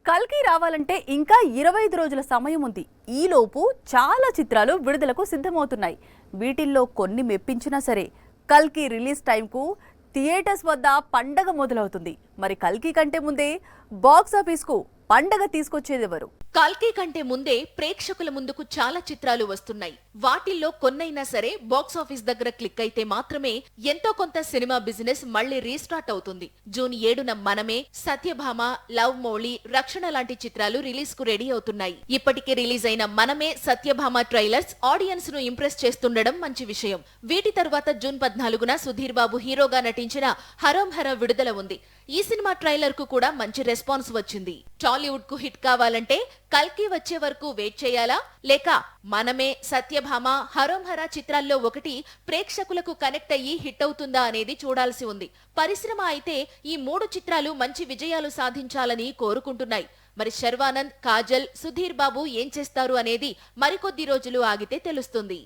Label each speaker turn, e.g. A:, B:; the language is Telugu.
A: కల్కి రావాలంటే ఇంకా 25 రోజుల సమయం ఉంది. ఈలోపు చాలా చిత్రాలు విడుదలకు సిద్ధమవుతున్నాయి. వీటిల్లో కొన్ని మెప్పించినా సరే కల్కి రిలీజ్ టైంకు థియేటర్స్ వద్ద పండగ మొదలవుతుంది. మరి కల్కి కంటే ముందే బాక్స్ ఆఫీస్కు పండగ తీసుకొచ్చేదెవరు?
B: కల్కి కంటే ముందే ప్రేక్షకుల ముందుకు చాలా చిత్రాలు వస్తున్నాయి. వాటిల్లో కొన్నైనా సరే బాక్స్ ఆఫీస్ దగ్గర క్లిక్ అయితే మాత్రమే ఎంతో కొంత సినిమా బిజినెస్ మళ్లీ రీస్టార్ట్ అవుతుంది. జూన్ 7న మనమే, సత్యభామ, లవ్ మోళి, రక్షణ లాంటి చిత్రాలు రిలీజ్ కు రెడీ అవుతున్నాయి. ఇప్పటికే రిలీజ్ అయిన మనమే, సత్యభామ ట్రైలర్స్ ఆడియన్స్ ను ఇంప్రెస్ చేస్తుండడం మంచి విషయం. వీటి తర్వాత జూన్ 14న సుధీర్ బాబు హీరోగా నటించిన హరోం హర విడుదల ఉంది. ఈ సినిమా ట్రైలర్ కు కూడా మంచి రెస్పాన్స్ వచ్చింది. టాలీవుడ్ కు హిట్ కావాలంటే కల్కి వచ్చే వరకు వెయిట్ చేయాలా, లేక మనమే, సత్యభామ, హరోం హర చిత్రాల్లో ఒకటి ప్రేక్షకులకు కనెక్ట్ అయ్యి హిట్ అవుతుందా అనేది చూడాల్సి ఉంది. పరిశ్రమ అయితే ఈ 3 చిత్రాలు మంచి విజయాలు సాధించాలని కోరుకుంటున్నాయి. మరి శర్వానంద్, కాజల్, సుధీర్ బాబు ఏం చేస్తారు అనేది మరికొద్ది రోజులు ఆగితే తెలుస్తుంది.